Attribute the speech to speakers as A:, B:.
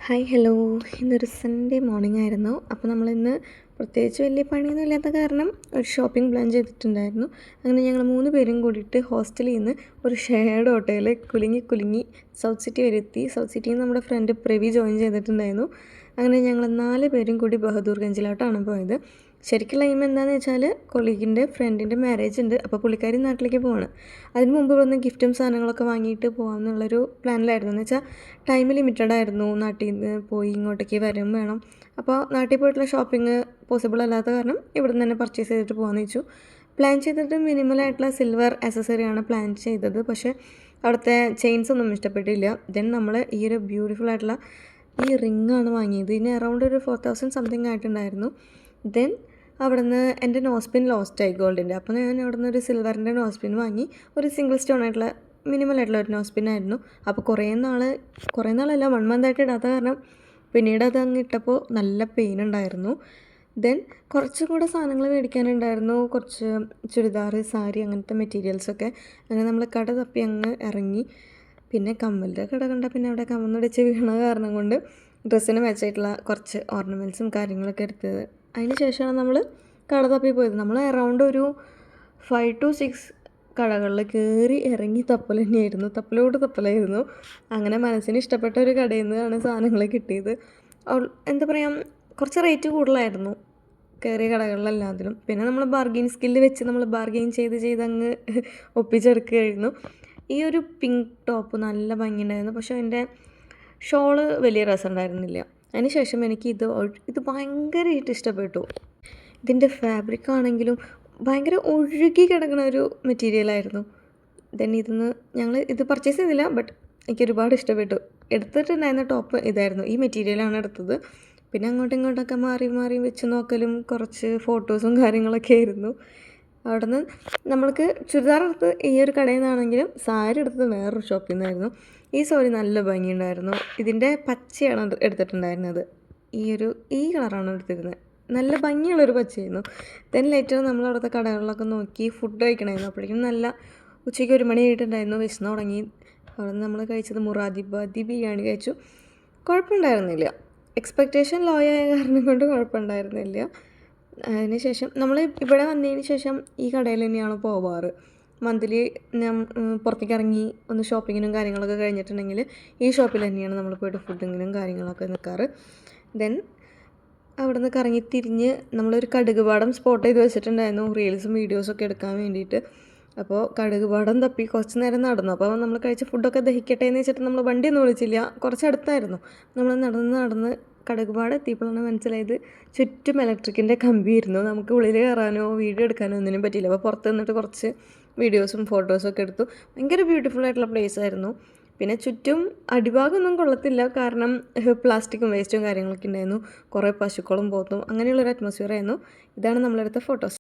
A: Hi hello. ഇന്നൊരു Sunday morning ആയിരുന്നു. അപ്പോൾ നമ്മളിന്ന് പ്രത്യേകിച്ച് വലിയ പണിയൊന്നും ഇല്ലാത്ത കാരണം ഒരു ഷോപ്പിംഗ് പ്ലാൻ ചെയ്തിട്ടുണ്ടായിരുന്നു. അങ്ങനെ ഞങ്ങൾ 3 പേരും കൂടിയിട്ട് ഹോസ്റ്റലിൽ നിന്ന് ഒരു ഷെയർഡ് ഓട്ടോയിൽ കുലുങ്ങി സൗത്ത് സിറ്റി വരെ എത്തി. സൗത്ത് സിറ്റിയിൽ നിന്ന് നമ്മുടെ ഫ്രണ്ട് പ്രവി ജോയിൻ ചെയ്തിട്ടുണ്ടായിരുന്നു. അങ്ങനെ ഞങ്ങൾ 4 പേരും കൂടി ബഹദൂർഗഞ്ചിലോട്ടാണ് പോയത്. ശരിക്കുള്ള എയിം എന്താണെന്ന് വെച്ചാൽ കൊളീഗിൻ്റെ ഫ്രണ്ടിൻ്റെ മാരേജ് ഉണ്ട്. അപ്പോൾ പുള്ളിക്കാരി നാട്ടിലേക്ക് പോവാണ്. അതിന് മുമ്പ് വന്ന് ഗിഫ്റ്റും സാധനങ്ങളൊക്കെ വാങ്ങിയിട്ട് പോകാമെന്നുള്ളൊരു പ്ലാനിലായിരുന്നു. എന്ന് വെച്ചാൽ ടൈം ലിമിറ്റഡ് ആയിരുന്നു. നാട്ടിൽ നിന്ന് പോയി ഇങ്ങോട്ടേക്ക് വരും വേണം. അപ്പോൾ നാട്ടിൽ പോയിട്ടുള്ള ഷോപ്പിംഗ് പോസിബിൾ അല്ലാത്ത കാരണം ഇവിടെ നിന്ന് തന്നെ പർച്ചേസ് ചെയ്തിട്ട് പോകാമെന്ന് വെച്ചു. പ്ലാൻ ചെയ്തിട്ട് മിനിമലായിട്ടുള്ള സിൽവർ ആക്സസറിയാണ് പ്ലാൻ ചെയ്തത്. പക്ഷേ അവിടുത്തെ ചെയിൻസ് ഒന്നും ഇഷ്ടപ്പെട്ടില്ല. ദെൻ നമ്മൾ ഈ ഒരു ബ്യൂട്ടിഫുൾ ആയിട്ടുള്ള ഈ റിങ്ങാണ് വാങ്ങിയത്. ഇതിന് അറൗണ്ട് ഒരു 4000 സംതിങ് ആയിട്ടുണ്ടായിരുന്നു. ദെൻ അവിടുന്ന് എൻ്റെ നോസ്പിൻ ലോസ്റ്റായി ഗോൾഡിൻ്റെ. അപ്പോൾ ഞാൻ അവിടുന്ന് ഒരു സിൽവറിൻ്റെ നോസ്പിൻ വാങ്ങി. ഒരു സിംഗിൾ സ്റ്റോൺ ആയിട്ടുള്ള മിനിമലായിട്ടുള്ള ഒരു നോസ്പിനായിരുന്നു. അപ്പോൾ കുറേ നാളല്ല 1 മന്ത് ആയിട്ട് ഇടാത്ത കാരണം പിന്നീട് അത് അങ്ങ് ഇട്ടപ്പോൾ നല്ല പെയിൻ ഉണ്ടായിരുന്നു. ദെൻ കുറച്ചും കൂടെ സാധനങ്ങൾ മേടിക്കാനുണ്ടായിരുന്നു. കുറച്ച് ചുരിദാർ, സാരി അങ്ങനത്തെ മെറ്റീരിയൽസൊക്കെ. അങ്ങനെ നമ്മൾ കട തപ്പി അങ്ങ് ഇറങ്ങി. പിന്നെ കമ്മലിൻ്റെ കട കണ്ടാൽ പിന്നെ അവിടെ കമന്നടിച്ച് വീണ കാരണം കൊണ്ട് ഡ്രസ്സിന് മാച്ചായിട്ടുള്ള കുറച്ച് ഓർണമെൻറ്റ്സും കാര്യങ്ങളൊക്കെ എടുത്തത്. അതിന് ശേഷമാണ് നമ്മൾ കട തപ്പി പോയത്. നമ്മൾ അറൗണ്ട് ഒരു 5 to 6 കടകളിൽ കയറി ഇറങ്ങി തപ്പൽ തന്നെയായിരുന്നു. തപ്പലായിരുന്നു. അങ്ങനെ മനസ്സിന് ഇഷ്ടപ്പെട്ട ഒരു കടയിൽ നിന്നാണ് സാധനങ്ങൾ കിട്ടിയത്. എന്താ പറയുക, കുറച്ച് റേറ്റ് കൂടുതലായിരുന്നു കയറിയ കടകളിലെല്ലാത്തിലും. പിന്നെ നമ്മൾ ബാർഗെയിൻ സ്കില്ല് വെച്ച് നമ്മൾ ബാർഗെയിൻ ചെയ്ത് അങ്ങ് ഒപ്പിച്ചെടുക്കുകയായിരുന്നു. ഈ ഒരു പിങ്ക് ടോപ്പ് നല്ല ഭംഗിയുണ്ടായിരുന്നു. പക്ഷേ അതിൻ്റെ ഷോള് വലിയ രസമുണ്ടായിരുന്നില്ല. അതിന് ശേഷം എനിക്ക് ഇത് ഭയങ്കരമായിട്ട് ഇഷ്ടപ്പെട്ടു. ഇതിൻ്റെ ഫാബ്രിക് ആണെങ്കിലും ഭയങ്കര ഒഴുകി കിടക്കുന്ന ഒരു മെറ്റീരിയലായിരുന്നു. ദെൻ ഞങ്ങൾ ഇത് പർച്ചേസ് ചെയ്തില്ല, ബട്ട് എനിക്ക് ഒരുപാട് ഇഷ്ടപ്പെട്ടു. എടുത്തിട്ടുണ്ടായിരുന്ന ടോപ്പ് ഇതായിരുന്നു. ഈ മെറ്റീരിയലാണ് എടുത്തത്. പിന്നെ അങ്ങോട്ടും ഇങ്ങോട്ടൊക്കെ മാറി വെച്ച് നോക്കലും കുറച്ച് ഫോട്ടോസും കാര്യങ്ങളൊക്കെ ആയിരുന്നു. അവിടെ നിന്ന് നമ്മൾക്ക് ചുരിദാർ എടുത്ത് ഈ ഒരു കടയിൽ നിന്നാണെങ്കിലും സാരി എടുത്തത് വേറൊരു ഷോപ്പിൽ നിന്നായിരുന്നു. ഈ സാരി നല്ല ഭംഗിയുണ്ടായിരുന്നു. ഇതിൻ്റെ പച്ചയാണ് എടുത്തിട്ടുണ്ടായിരുന്നത്. ഈ കളറാണ് എടുത്തിരുന്നത്. നല്ല ഭംഗിയുള്ളൊരു പച്ചയായിരുന്നു. ദെൻ ലേറ്റർ നമ്മൾ അവിടുത്തെ കടകളിലൊക്കെ നോക്കി ഫുഡ് കഴിക്കണമായിരുന്നു. അപ്പോഴേക്കും നല്ല ഉച്ചയ്ക്ക് 1 മണി ആയിട്ടുണ്ടായിരുന്നു. വിശന്ന് തുടങ്ങി. അവിടെ നിന്ന് നമ്മൾ കഴിച്ചത് മുറാദിബാദി ബിരിയാണി കഴിച്ചു. കുഴപ്പമുണ്ടായിരുന്നില്ല. എക്സ്പെക്റ്റേഷൻ ലോ ആയ കാരണം കൊണ്ട് കുഴപ്പമുണ്ടായിരുന്നില്ല. അതിന് ശേഷം നമ്മൾ ഇവിടെ വന്നതിന് ശേഷം ഈ കടയിൽ തന്നെയാണ് പോവാറ്. മന്ത്ലി പുറത്തേക്ക് ഇറങ്ങി ഒന്ന് ഷോപ്പിങ്ങിനും കാര്യങ്ങളൊക്കെ കഴിഞ്ഞിട്ടുണ്ടെങ്കിൽ ഈ ഷോപ്പിൽ തന്നെയാണ് നമ്മൾ പോയിട്ട് ഫുഡിങ്ങിനും കാര്യങ്ങളൊക്കെ നിൽക്കാറ്. ദെൻ അവിടെ നിന്ന് കറങ്ങി തിരിഞ്ഞ് നമ്മളൊരു കടുകുപാടം സ്പോട്ട് ചെയ്ത് വെച്ചിട്ടുണ്ടായിരുന്നു റീൽസും വീഡിയോസൊക്കെ എടുക്കാൻ വേണ്ടിയിട്ട്. അപ്പോൾ കടുകുപാടം തപ്പി കുറച്ച് നേരം നടന്നു. അപ്പോൾ നമ്മൾ കഴിച്ച ഫുഡൊക്കെ ദഹിക്കട്ടെ എന്ന് വെച്ചിട്ട് നമ്മൾ വണ്ടിയൊന്നും വിളിച്ചില്ല. കുറച്ചടുത്തായിരുന്നു. നമ്മൾ നടന്ന് കടുകുപാട് എത്തിയപ്പോഴാണ് മനസ്സിലായത് ചുറ്റും ഇലക്ട്രിക്കിൻ്റെ കമ്പിയായിരുന്നു. നമുക്ക് ഉള്ളിൽ കയറാനോ വീഡിയോ എടുക്കാനോ ഒന്നിനും പറ്റിയില്ല. അപ്പോൾ പുറത്ത് നിന്നിട്ട് കുറച്ച് വീഡിയോസും ഫോട്ടോസും ഒക്കെ എടുത്തു. ഭയങ്കര ബ്യൂട്ടിഫുൾ ആയിട്ടുള്ള പ്ലേസ് ആയിരുന്നു. പിന്നെ ചുറ്റും അടിഭാഗമൊന്നും കൊള്ളത്തില്ല, കാരണം പ്ലാസ്റ്റിക്കും വേസ്റ്റും കാര്യങ്ങളൊക്കെ ഉണ്ടായിരുന്നു. കുറേ പശുക്കളും പോത്തും അങ്ങനെയുള്ളൊരു അറ്റ്മോസ്ഫിയർ ആയിരുന്നു. ഇതാണ് നമ്മളെടുത്ത ഫോട്ടോസ്.